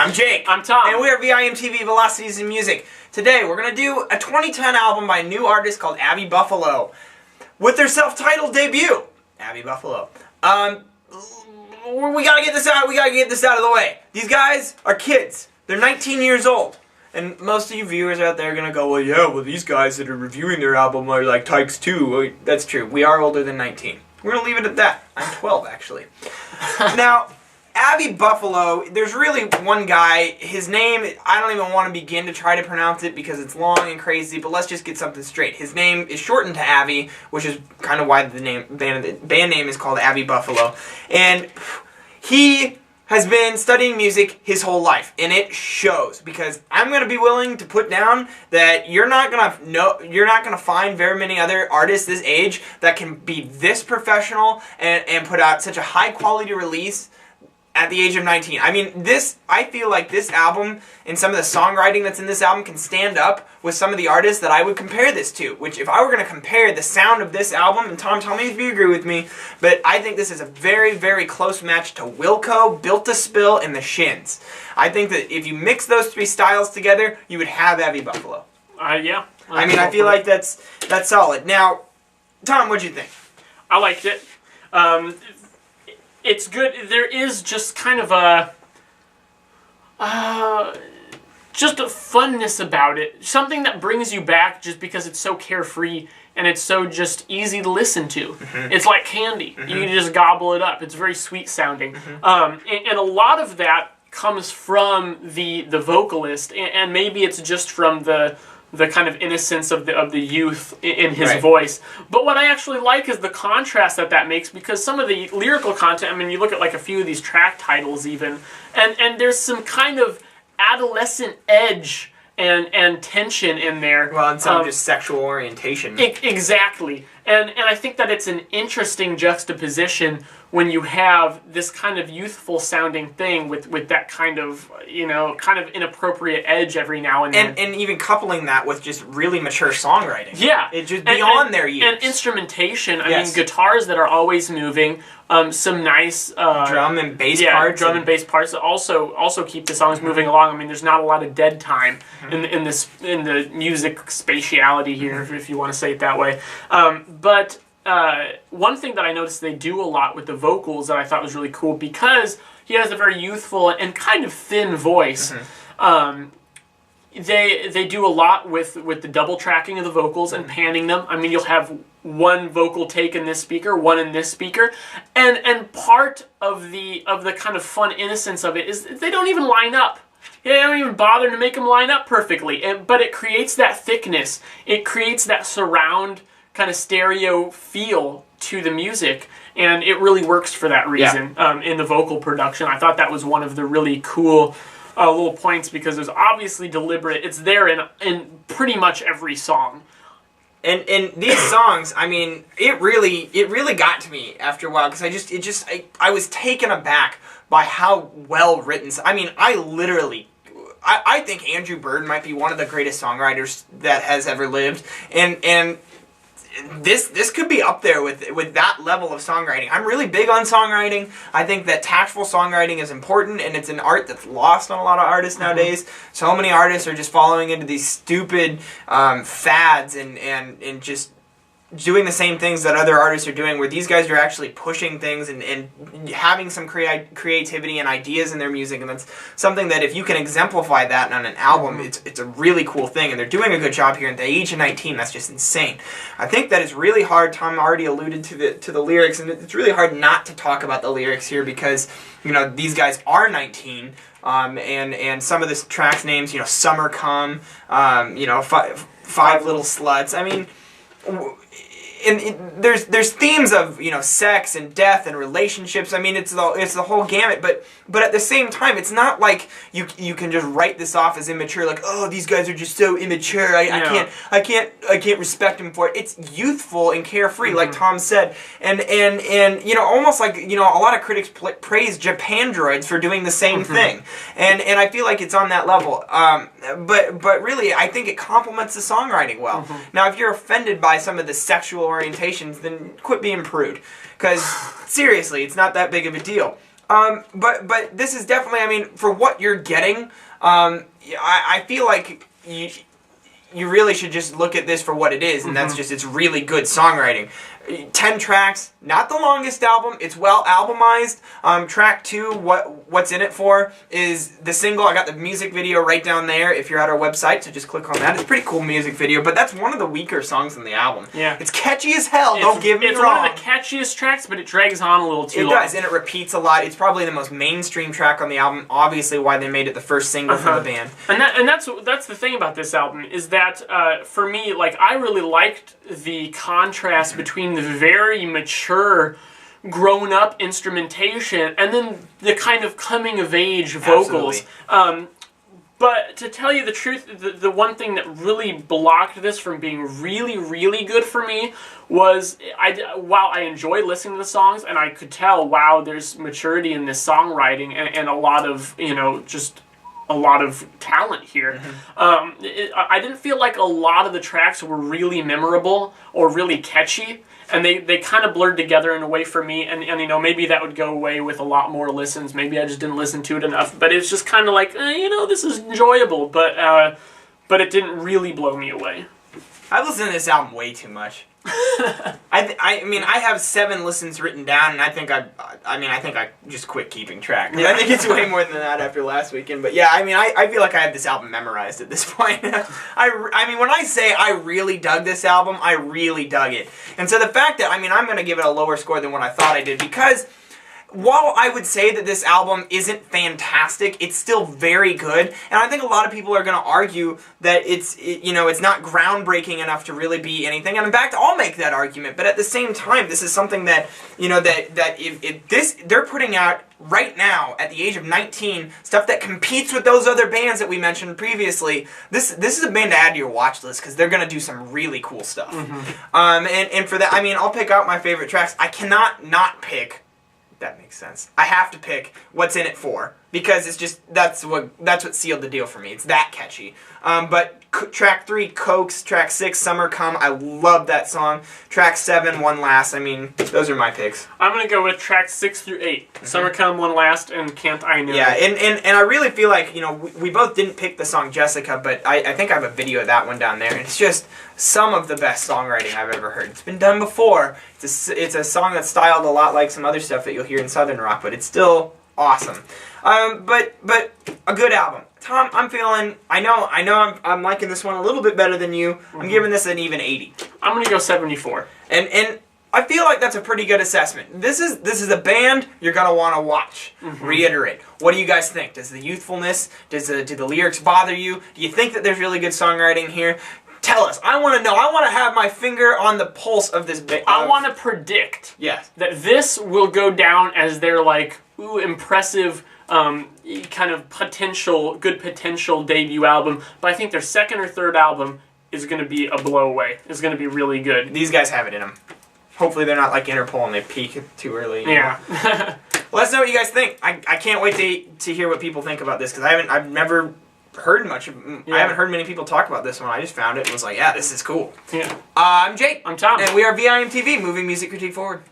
I'm Jake. I'm Tom. And we're VIMTV Velocities in Music. Today we're going to do a 2010 album by a new artist called Avi Buffalo with their self-titled debut. Avi Buffalo. We gotta get this out. We gotta get this out of the way. These guys are kids. They're 19 years old. And most of you viewers out there are going to go, well, yeah, well, these guys that are reviewing their album are like tykes too. Well, that's true. We are older than 19. We're going to leave it at that. I'm 12, actually. Now, Avi Buffalo, there's really one guy. His name, I don't even want to begin to try to pronounce it because it's long and crazy, but let's just get something straight. His name is shortened to Avi, which is kind of why the band name is called Avi Buffalo. And he has been studying music his whole life, and it shows, because I'm going to be willing to put down that you're not going to find very many other artists this age that can be this professional and put out such a high quality release at the age of 19. I mean, I feel like this album and some of the songwriting that's in this album can stand up with some of the artists that I would compare this to, which if I were going to compare the sound of this album, and Tom, tell me if you agree with me, but I think this is a very, very close match to Wilco, Built to Spill, and The Shins. I think that if you mix those three styles together, you would have Avi Buffalo. Yeah. I feel like that's solid. Now, Tom, what'd you think? I liked it. It's good. There is just kind of a just a funness about it. Something that brings you back just because it's so carefree and it's so just easy to listen to. Mm-hmm. It's like candy. Mm-hmm. You can just gobble it up. It's very sweet sounding. Mm-hmm. And a lot of that comes from the vocalist, and maybe it's just from the kind of innocence of the youth in his voice. But what I actually like is the contrast that makes, because some of the lyrical content, I mean, you look at like a few of these track titles even, and there's some kind of adolescent edge and tension in there. Well, and some just sexual orientation. Exactly. And I think that it's an interesting juxtaposition when you have this kind of youthful sounding thing with that kind of, kind of inappropriate edge every now and then. And even coupling that with just really mature songwriting. Yeah. It's just beyond their use. And instrumentation. I mean, guitars that are always moving. Some nice drum and bass parts. Drum and bass parts that also keep the songs moving along. I mean, there's not a lot of dead time in the music spatiality here, if you want to say it that way. But one thing that I noticed they do a lot with the vocals that I thought was really cool, because he has a very youthful and kind of thin voice. They do a lot with the double tracking of the vocals and panning them. I mean, you'll have one vocal take in this speaker, one in this speaker, and part of the kind of fun innocence of it is they don't even line up. They don't even bother to make them line up perfectly. But it creates that thickness. It creates that surround kind of stereo feel to the music, and it really works for that reason in the vocal production. I thought that was one of the really cool little points, because there's obviously deliberate. It's there in pretty much every song. And these songs, I mean, it really got to me after a while, because I was taken aback by how well written. I mean, I think Andrew Bird might be one of the greatest songwriters that has ever lived, and this could be up there with that level of songwriting. I'm really big on songwriting. I think that tactful songwriting is important, and it's an art that's lost on a lot of artists nowadays. So many artists are just following into these stupid fads and just doing the same things that other artists are doing, where these guys are actually pushing things and having some creativity and ideas in their music, and that's something that if you can exemplify that on an album, it's a really cool thing, and they're doing a good job here. At the age of 19, that's just insane. I think that it's really hard. Tom already alluded to the lyrics, and it's really hard not to talk about the lyrics here, because these guys are 19, and some of this track's names, Summer Come, Five Little Sluts. I mean, and there's themes of sex and death and relationships. I mean, it's the whole gamut. But at the same time, it's not like you can just write this off as immature. Like, oh, these guys are just so immature. I can't respect them for it. It's youthful and carefree, like Tom said. And almost like a lot of critics praise Japandroids for doing the same thing. And I feel like it's on that level. But really, I think it complements the songwriting well. Now, if you're offended by some of the sexual orientations, then quit being prude. Because, seriously, it's not that big of a deal. But this is definitely, I mean, for what you're getting, I feel like you really should just look at this for what it is, and that's just, it's really good songwriting. 10 tracks, not the longest album, it's well albumized. Track 2, What's In It For, is the single. I got the music video right down there if you're at our website, so just click on that. It's a pretty cool music video, but that's one of the weaker songs on the album. Yeah. It's catchy as hell, don't get me wrong. It's one of the catchiest tracks, but it drags on a little too long. It does, and it repeats a lot. It's probably the most mainstream track on the album, obviously why they made it the first single from the band. And that's the thing about this album, is that for me, like, I really liked the contrast between the very mature, grown-up instrumentation and then the kind of coming-of-age vocals. But to tell you the truth, the one thing that really blocked this from being really, really good for me was, while I enjoy listening to the songs, and I could tell, wow, there's maturity in this songwriting and a lot of, just a lot of talent here. I didn't feel like a lot of the tracks were really memorable or really catchy, and they kind of blurred together in a way for me, and maybe that would go away with a lot more listens. Maybe I just didn't listen to it enough, but it's just kind of like, this is enjoyable, but it didn't really blow me away. I've listened to this album way too much. I mean, I have 7 listens written down, and I think I just quit keeping track. I think it's way more than that after last weekend. But yeah, I mean, I feel like I have this album memorized at this point. I mean, when I say I really dug this album, I really dug it. And so the fact that, I'm going to give it a lower score than what I thought I did, because while I would say that this album isn't fantastic, it's still very good, and I think a lot of people are going to argue that it's not groundbreaking enough to really be anything, and in fact, I'll make that argument, but at the same time, this is something that, they're putting out right now, at the age of 19, stuff that competes with those other bands that we mentioned previously. This is a band to add to your watch list, because they're going to do some really cool stuff. And for that, I'll pick out my favorite tracks. I cannot not pick, that makes sense, I have to pick What's In It For, because it's just, that's what sealed the deal for me. It's that catchy. But track 3, Coaxed. Track 6, Summer Come. I love that song. Track 7, One Last. Those are my picks. I'm going to go with tracks 6 through 8. Summer Come, One Last, and Can't I Know. Yeah, and I really feel like, we both didn't pick the song Jessica, but I think I have a video of that one down there. And it's just some of the best songwriting I've ever heard. It's been done before. It's a song that's styled a lot like some other stuff that you'll hear in Southern rock, but it's still awesome. But a good album. Tom, I'm liking this one a little bit better than you. I'm giving this an even 80. I'm going to go 74. And I feel like that's a pretty good assessment. This is a band you're going to want to watch. Reiterate. What do you guys think? Does the youthfulness, do the lyrics bother you? Do you think that there's really good songwriting here? Tell us. I want to know. I want to have my finger on the pulse of this band. I want to predict that this will go down as their, impressive, kind of good potential debut album. But I think their second or third album is going to be a blowaway. It's going to be really good. These guys have it in them. Hopefully they're not like Interpol and they peak too early. Yeah. Let us know what you guys think. I can't wait to hear what people think about this, because I've never heard much. I haven't heard many people talk about this one. I just found it and was like, yeah, this is cool. Yeah. I'm Jake. I'm Tom. And we are VIMTV, moving music critique forward.